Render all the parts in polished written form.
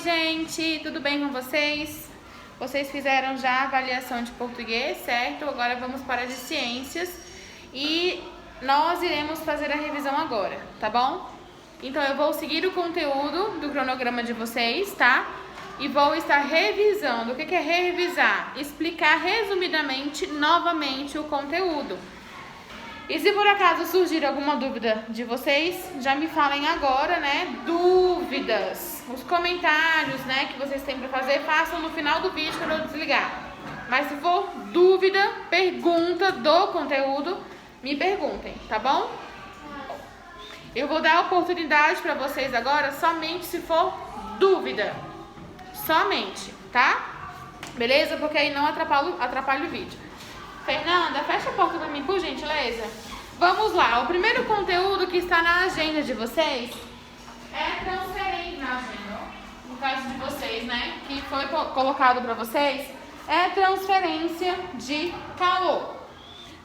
gente, tudo bem com vocês? Vocês fizeram já a avaliação de português, certo? Agora vamos para a de ciências e nós iremos fazer a revisão agora, tá bom? Então eu vou seguir o conteúdo do cronograma de vocês, tá? E vou estar revisando. O que é revisar? Explicar resumidamente, novamente, o conteúdo. E se por acaso surgir alguma dúvida de vocês, já me falem agora, né? Dúvidas, os comentários, né, que vocês têm para fazer, façam no final do vídeo quando eu desligar. Mas se for dúvida, pergunta do conteúdo, me perguntem, tá bom? Eu vou dar a oportunidade para vocês agora somente se for dúvida. Somente, tá? Beleza? Porque aí não atrapalha o vídeo. Fernanda, fecha a porta pra mim, por gentileza. Vamos lá, o primeiro conteúdo que está na agenda de vocês é transferência na agenda, no caso de vocês, né, que foi colocado para vocês, é transferência de calor.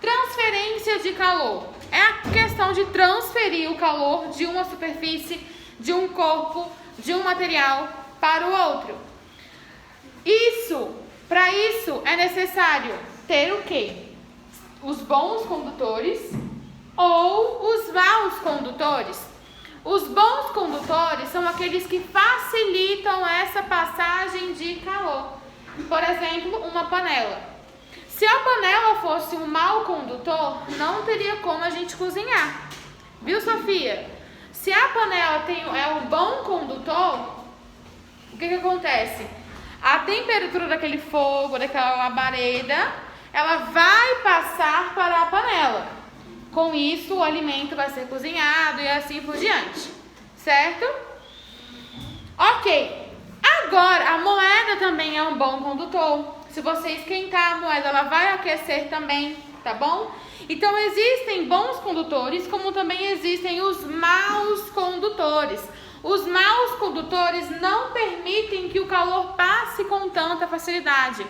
Transferência de calor é a questão de transferir o calor de uma superfície, de um corpo, de um material para o outro. Para isso é necessário ter o quê? Os bons condutores ou os maus condutores. Os bons condutores são aqueles que facilitam essa passagem de calor. Por exemplo, uma panela. Se a panela fosse um mau condutor, não teria como a gente cozinhar. Viu, Sofia? Se a panela é um bom condutor, o que acontece? A temperatura daquele fogo, daquela labareda, ela vai passar para a panela. Com isso, o alimento vai ser cozinhado e assim por diante. Certo? Ok. Agora, a moeda também é um bom condutor. Se você esquentar a moeda, ela vai aquecer também, tá bom? Então, existem bons condutores, como também existem os maus condutores. Os maus condutores não permitem que o calor passe com tanta facilidade.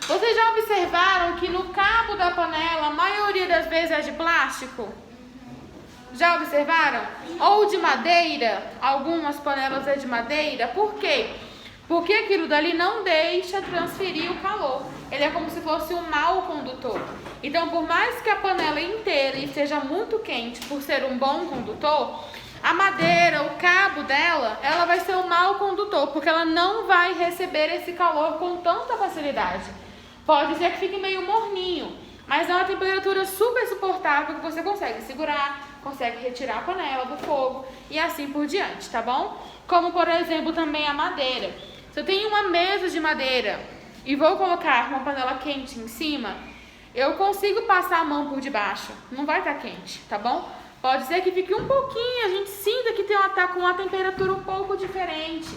Vocês já observaram que no cabo da panela, a maioria das vezes é de plástico? Já observaram? Ou de madeira? Algumas panelas é de madeira. Por quê? Porque aquilo dali não deixa transferir o calor. Ele é como se fosse um mau condutor. Então, por mais que a panela inteira esteja muito quente por ser um bom condutor, a madeira, o cabo dela, ela vai ser um mau condutor, porque ela não vai receber esse calor com tanta facilidade. Pode ser que fique meio morninho, mas é uma temperatura super suportável que você consegue segurar, consegue retirar a panela do fogo e assim por diante, tá bom? Como, por exemplo, também a madeira. Se eu tenho uma mesa de madeira e vou colocar uma panela quente em cima, eu consigo passar a mão por debaixo, não vai estar quente, tá bom? Pode ser que fique um pouquinho, a gente sinta que está com uma temperatura um pouco diferente.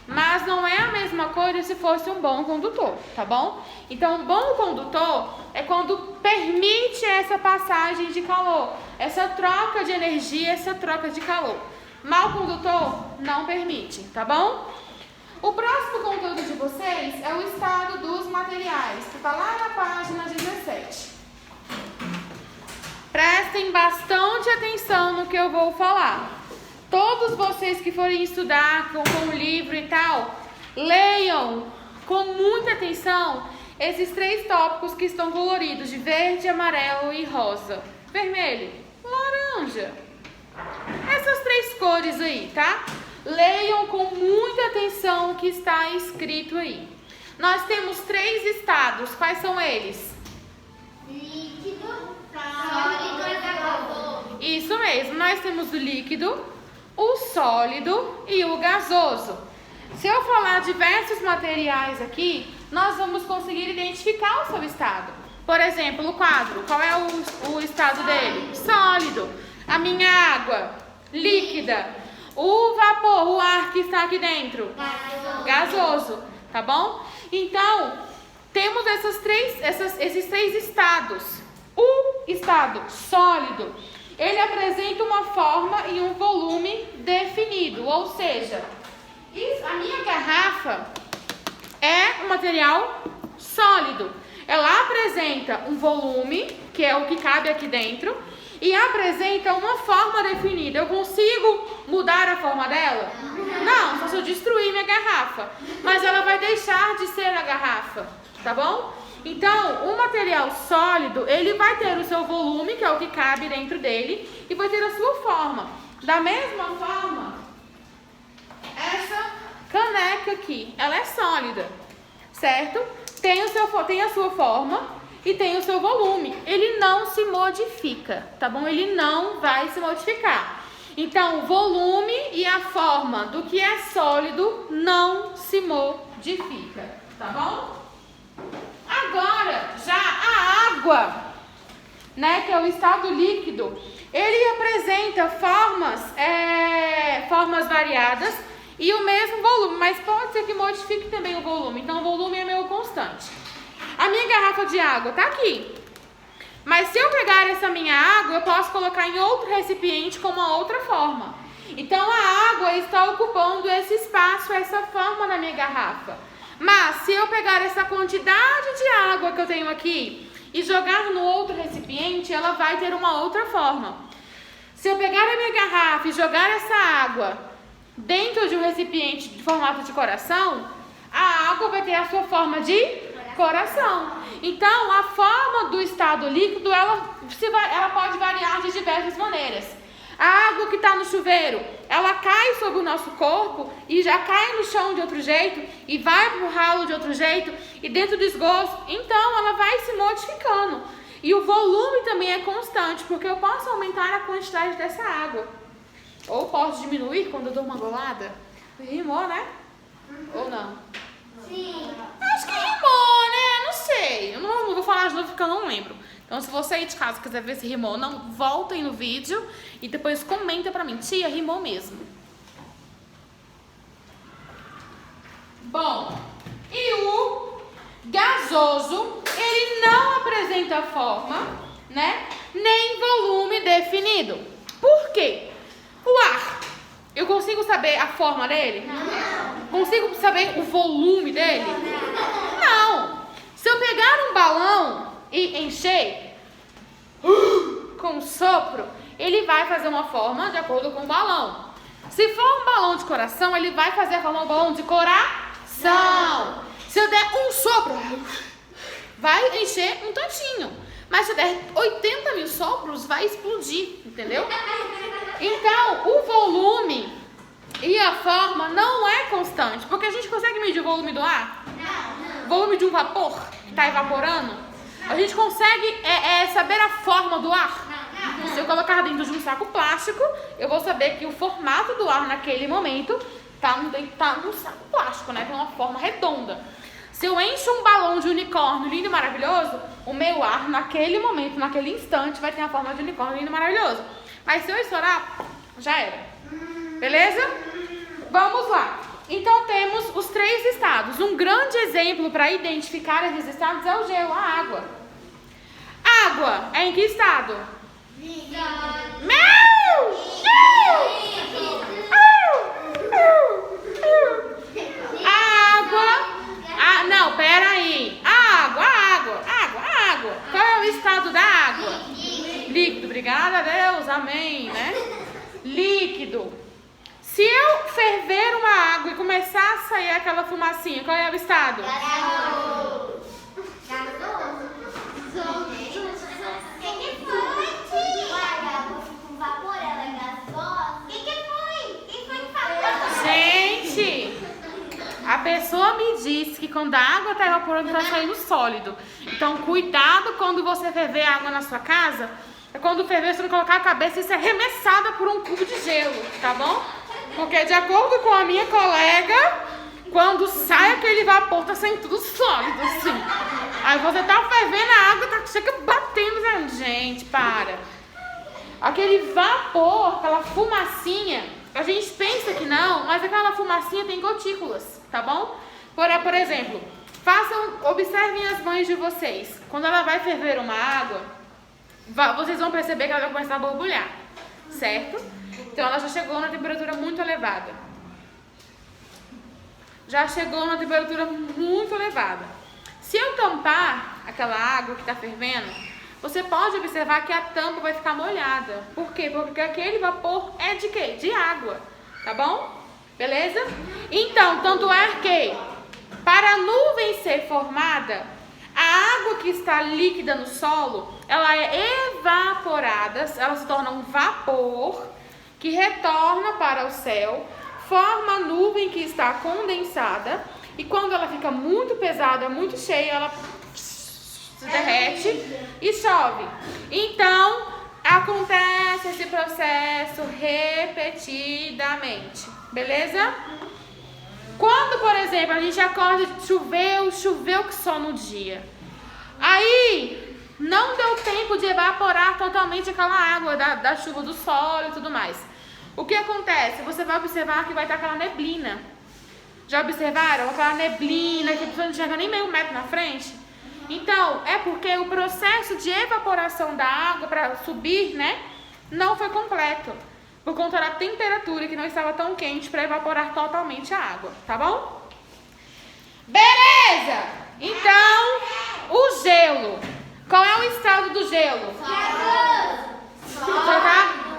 Mas não é a mesma coisa se fosse um bom condutor, tá bom? Então, um bom condutor é quando permite essa passagem de calor, essa troca de energia, essa troca de calor. Mau condutor não permite, tá bom? O próximo conteúdo de vocês é o estado dos materiais, que está lá na página 17. Prestem bastante atenção no que eu vou falar. Todos vocês que forem estudar com o livro e tal, leiam com muita atenção esses 3 tópicos que estão coloridos de verde, amarelo e rosa. Vermelho, laranja. Essas 3 cores aí, tá? Leiam com muita atenção o que está escrito aí. Nós temos 3 estados. Quais são eles? Líquido, sólido e gasoso. Isso mesmo, nós temos o líquido, o sólido e o gasoso. Se eu falar diversos materiais aqui, nós vamos conseguir identificar o seu estado. Por exemplo, o quadro, qual é o estado dele? Sólido. A minha água, líquida. O vapor, o ar que está aqui dentro? Gasoso, tá bom? Então, temos esses 3 estados. O estado sólido, ele apresenta uma forma e um volume definido, ou seja, a minha garrafa é um material sólido. Ela apresenta um volume, que é o que cabe aqui dentro, e apresenta uma forma definida. Eu consigo mudar a forma dela? Não, só faço se eu destruir minha garrafa, mas ela vai deixar de ser a garrafa, tá bom? Então, o material sólido, ele vai ter o seu volume, que é o que cabe dentro dele, e vai ter a sua forma. Da mesma forma, essa caneca aqui, ela é sólida, certo? Tem a sua forma e tem o seu volume. Ele não se modifica, tá bom? Ele não vai se modificar. Então, o volume e a forma do que é sólido não se modifica, tá bom? Agora, já a água, né, que é o estado líquido, ele apresenta formas variadas e o mesmo volume, mas pode ser que modifique também o volume. Então, o volume é meio constante. A minha garrafa de água tá aqui. Mas se eu pegar essa minha água, eu posso colocar em outro recipiente com uma outra forma. Então, a água está ocupando esse espaço, essa forma na minha garrafa. Mas, se eu pegar essa quantidade de água que eu tenho aqui e jogar no outro recipiente, ela vai ter uma outra forma. Se eu pegar a minha garrafa e jogar essa água dentro de um recipiente de formato de coração, a água vai ter a sua forma de coração. Então, a forma do estado líquido, ela pode variar de diversas maneiras. A água que está no chuveiro, ela cai sobre o nosso corpo e já cai no chão de outro jeito e vai para o ralo de outro jeito e dentro do esgoto. Então, ela vai se modificando. E o volume também é constante, porque eu posso aumentar a quantidade dessa água. Ou posso diminuir quando eu dou uma golada. Rimou, né? Ou não? Sim. Acho que rimou, né? Não sei. Eu não vou falar de novo porque eu não lembro. Então, se você aí de casa quiser ver se rimou ou não, volta aí no vídeo e depois comenta pra mim. Tia, rimou mesmo. Bom, e o gasoso, ele não apresenta forma, né? Nem volume definido. Por quê? O ar, eu consigo saber a forma dele? Não. Consigo saber o volume dele? Não. Se eu pegar um balão e encher com um sopro, ele vai fazer uma forma de acordo com o balão. Se for um balão de coração, ele vai fazer a forma do balão de coração. Se eu der um sopro, vai encher um tantinho. Mas se eu der 80 mil sopros, vai explodir, entendeu? Então, o volume e a forma não é constante. Porque a gente consegue medir o volume do ar? Não. O volume de um vapor que está evaporando? A gente consegue saber a forma do ar? Não. Se eu colocar dentro de um saco plástico, eu vou saber que o formato do ar naquele momento tá num saco plástico, né? Tem uma forma redonda. Se eu encho um balão de unicórnio lindo e maravilhoso, o meu ar naquele momento, naquele instante, vai ter a forma de unicórnio lindo e maravilhoso. Mas se eu estourar, já era. Beleza? Vamos lá. Então temos os 3 estados. Um grande exemplo para identificar esses estados é o gelo, a água. Água é em que estado? Não, peraí. Água. Qual é o estado da água? Líquido. Obrigada a Deus, amém, né? Líquido. Se eu ferver uma água e começar a sair aquela fumacinha, qual é o estado? Gente, a pessoa me disse que quando a água está evaporando, está saindo sólido. Então, cuidado quando você ferver água na sua casa. É quando ferver, você não colocar a cabeça e ser arremessada por um cubo de gelo, tá bom? Porque, de acordo com a minha colega, quando sai aquele vapor, tá saindo tudo sólido, assim. Aí você tá fervendo a água, chega batendo. Gente, para. Aquele vapor, aquela fumacinha, a gente pensa que não, mas aquela fumacinha tem gotículas, tá bom? Por exemplo, observem as mães de vocês. Quando ela vai ferver uma água, vocês vão perceber que ela vai começar a borbulhar, certo? Então ela já chegou na temperatura muito elevada. Se eu tampar aquela água que está fervendo, você pode observar que a tampa vai ficar molhada. Por quê? Porque aquele vapor é de quê? De água, tá bom? Beleza? Então, tanto é que para a nuvem ser formada, a água que está líquida no solo, ela é evaporada, ela se torna um vapor que retorna para o céu, forma a nuvem que está condensada e quando ela fica muito pesada, muito cheia, ela se derrete e chove. Então, acontece esse processo repetidamente, beleza? Quando, por exemplo, a gente acorda, choveu que só no dia. Aí, não deu tempo de evaporar totalmente aquela água da chuva do solo e tudo mais. O que acontece? Você vai observar que vai estar aquela neblina. Já observaram? Aquela neblina que a pessoa não chega nem meio metro na frente. Então, é porque o processo de evaporação da água para subir, né, não foi completo. Por conta da temperatura que não estava tão quente para evaporar totalmente a água, tá bom? Beleza! Então, o gelo. Qual é o estado do gelo?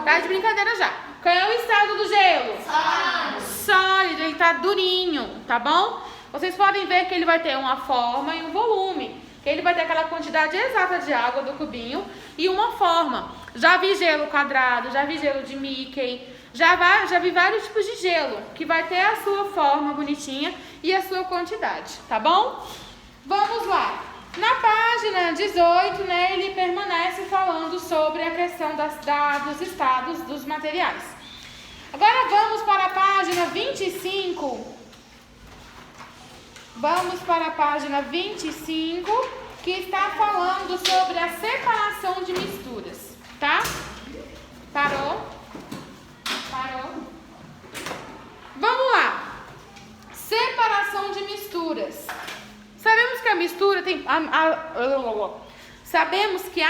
Tá de brincadeira já. Qual é o estado do gelo? Sólido, ele tá durinho, tá bom? Vocês podem ver que ele vai ter uma forma e um volume. Que ele vai ter aquela quantidade exata de água do cubinho e uma forma. Já vi gelo quadrado, já vi gelo de Mickey, já vi vários tipos de gelo, que vai ter a sua forma bonitinha e a sua quantidade, tá bom? Vamos lá. Na página 18, né, ele permanece falando sobre a questão dos estados dos materiais. Agora vamos para a página 25. Vamos para a página 25, que está falando sobre a separação de misturas, tá? Parou? Vamos lá. Separação de misturas. Sabemos que a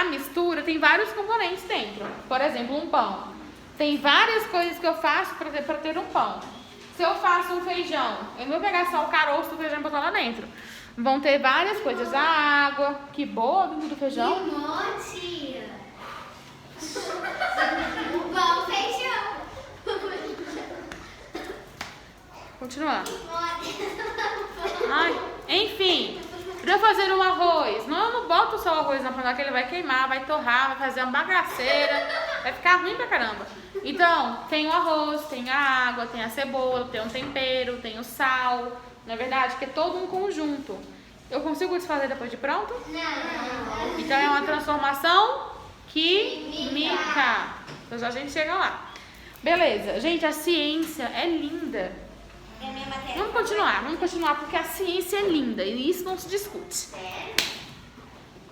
mistura tem vários componentes dentro. Por exemplo, um pão. Tem várias coisas que eu faço para ter um pão. Se eu faço um feijão, eu não vou pegar só o caroço do feijão e botar lá dentro. Vão ter várias coisas. A água, que boa dentro do feijão. tia. Bom feijão. Continua. Ai, enfim, para eu fazer um arroz, eu não boto só o arroz na panela que ele vai queimar, vai torrar, vai fazer uma bagaceira, vai ficar ruim pra caramba. Então, tem o arroz, tem a água, tem a cebola, tem o tempero, tem o sal, não é verdade? Que é todo um conjunto. Eu consigo desfazer depois de pronto? Não. Então é uma transformação química. Então já a gente chega lá. Beleza, gente, a ciência é linda. É minha matéria. Vamos continuar porque a ciência é linda e isso não se discute.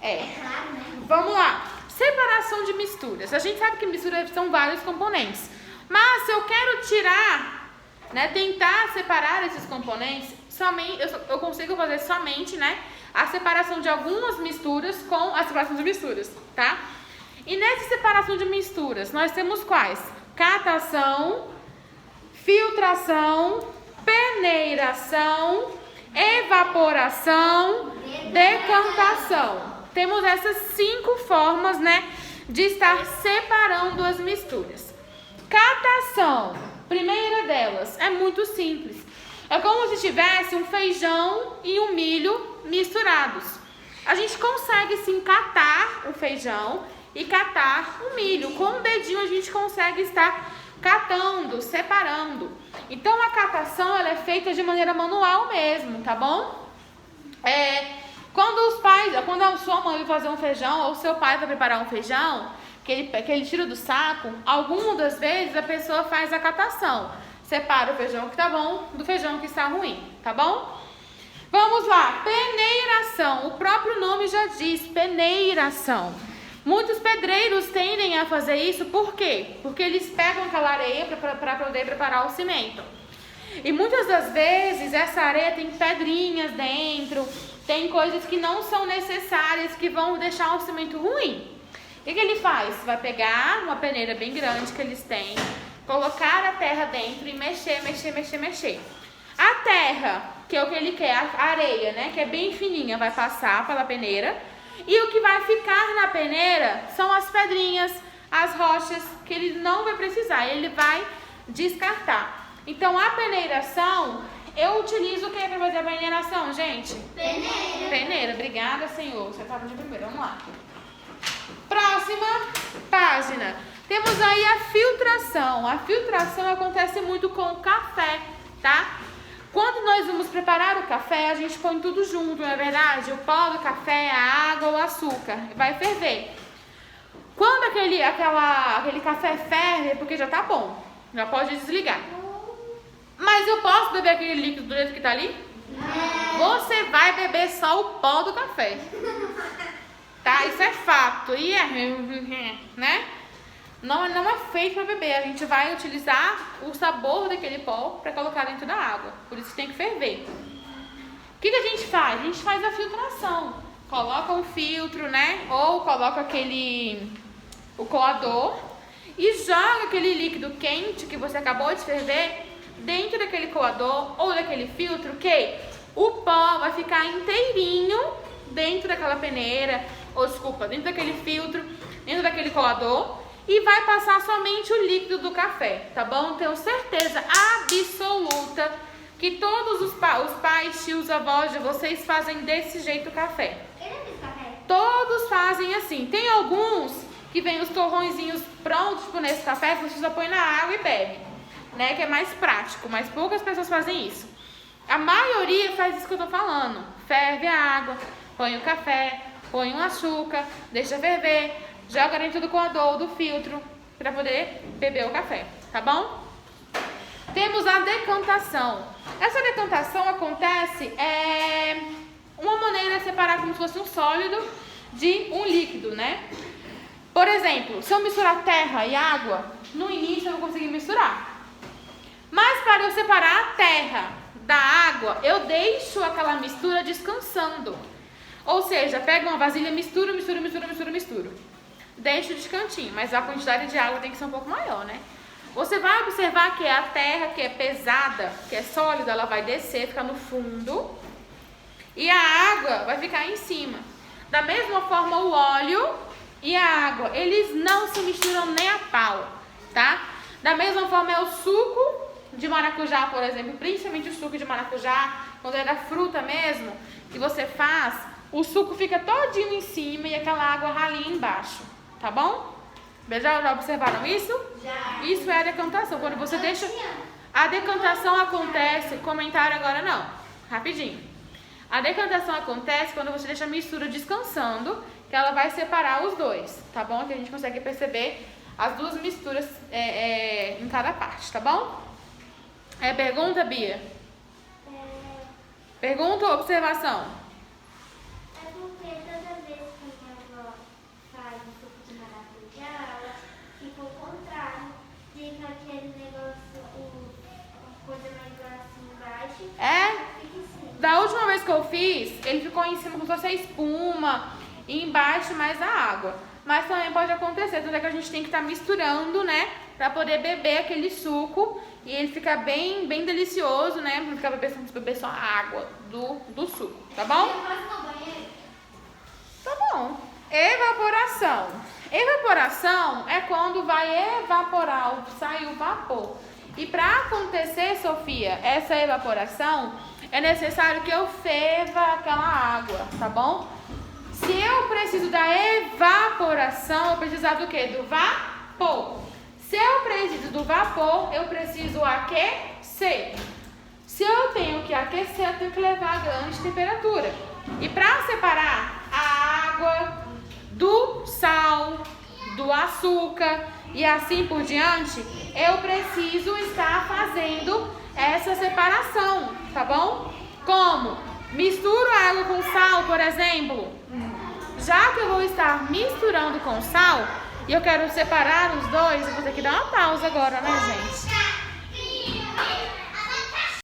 É. Claro, né? Vamos lá. Separação de misturas. A gente sabe que misturas são vários componentes. Mas se eu quero tirar, né, tentar separar esses componentes, somente eu consigo fazer somente, né, a separação de algumas misturas com a separação de misturas, tá? E nessa separação de misturas, nós temos quais? Catação, filtração, peneiração, evaporação, decantação. Temos essas 5 formas, né, de estar separando as misturas. Catação, primeira delas, é muito simples. É como se tivesse um feijão e um milho misturados. A gente consegue sim catar o feijão e catar o milho. Com o dedinho a gente consegue estar catando, separando. Então a catação ela é feita de maneira manual mesmo, tá bom? Quando a sua mãe vai fazer um feijão ou o seu pai vai preparar um feijão, que ele tira do saco, algumas das vezes a pessoa faz a catação. Separa o feijão que tá bom do feijão que está ruim, tá bom? Vamos lá, peneiração. O próprio nome já diz, peneiração. Muitos pedreiros tendem a fazer isso, por quê? Porque eles pegam aquela areia para poder preparar o cimento. E muitas das vezes essa areia tem pedrinhas dentro, tem coisas que não são necessárias, que vão deixar o cimento ruim. O que ele faz? Vai pegar uma peneira bem grande que eles têm, colocar a terra dentro e mexer. A terra, que é o que ele quer, a areia, né, que é bem fininha, vai passar pela peneira. E o que vai ficar na peneira são as pedrinhas, as rochas, que ele não vai precisar, ele vai descartar. Então, a peneiração, eu utilizo o que para fazer a peneiração, gente? Peneira. Peneira. Obrigada, Senhor. Você estava de primeiro. Vamos lá. Próxima página. Temos aí a filtração. A filtração acontece muito com o café, tá? Quando nós vamos preparar o café, a gente põe tudo junto, não é verdade? O pó do café, a água, o açúcar. Vai ferver. Quando aquele café ferve, é porque já tá bom. Já pode desligar. Mas eu posso beber aquele líquido do jeito que tá ali? Você vai beber só o pó do café. Tá? Isso é fato. E né? Não é feito para beber. A gente vai utilizar o sabor daquele pó para colocar dentro da água. Por isso que tem que ferver. O que a gente faz? A gente faz a filtração. Coloca um filtro, né? Ou coloca o coador e joga aquele líquido quente que você acabou de ferver dentro daquele coador ou daquele filtro, que o pó vai ficar inteirinho dentro daquela peneira, dentro daquele filtro, dentro daquele coador, e vai passar somente o líquido do café, tá bom? Tenho certeza absoluta que todos os pais, tios, avós de vocês fazem desse jeito o café. Todos fazem assim. Tem alguns que vem os torrõezinhos prontos tipo nesse café, você só põe na água e bebe, né? Que é mais prático, mas poucas pessoas fazem isso. A maioria faz isso que eu tô falando. Ferve a água, põe o café, põe o açúcar, deixa ferver, joga dentro do coador, do filtro, para poder beber o café, tá bom? Temos a decantação. Essa decantação acontece uma maneira de separar como se fosse um sólido de um líquido, né? Por exemplo, se eu misturar terra e água, no início eu não consegui misturar. Mas para eu separar a terra da água, eu deixo aquela mistura descansando. Ou seja, pego uma vasilha, misturo. Deixo de cantinho, mas a quantidade de água tem que ser um pouco maior, né? Você vai observar que a terra, que é pesada, que é sólida, ela vai descer, ficar no fundo. E a água vai ficar em cima. Da mesma forma, o óleo e a água, eles não se misturam nem a pau, tá? Da mesma forma, é o suco de maracujá, por exemplo, principalmente o suco de maracujá, quando é da fruta mesmo, que você faz, o suco fica todinho em cima e aquela água ralinha embaixo, tá bom? Já observaram isso? Já. Isso é a decantação, quando você deixa... A decantação acontece, comentário agora não, rapidinho. A decantação acontece quando você deixa a mistura descansando, que ela vai separar os dois, tá bom? Que a gente consegue perceber as duas misturas em cada parte, tá bom? Pergunta, Bia? Pergunta ou observação? É porque toda vez que minha avó faz um suco de maracujá, ela fica ao contrário. Fica aquele negócio, coisa mais grossinha embaixo. Fica em cima. Da última vez que eu fiz, ele ficou em cima como se fosse a espuma e embaixo mais a água. Mas também pode acontecer, tanto é que a gente tem que estar misturando, né? Pra poder beber aquele suco e ele ficar bem delicioso, né? Não ficar beber só a água do suco, tá bom? Eu faço no banheiro. Tá bom. Evaporação. Evaporação é quando vai evaporar, sai o vapor. E para acontecer, Sofia, essa evaporação, é necessário que eu ferva aquela água, tá bom? Se eu preciso da evaporação, eu preciso do quê? Do vapor. Se eu preciso do vapor, eu preciso aquecer. Se eu tenho que aquecer, eu tenho que levar a grande temperatura. E para separar a água do sal, do açúcar e assim por diante, eu preciso estar fazendo essa separação, tá bom? Como? Misturo a água com sal, por exemplo. Já que eu vou estar misturando com sal e eu quero separar os dois, eu vou ter que dar uma pausa agora, né, gente?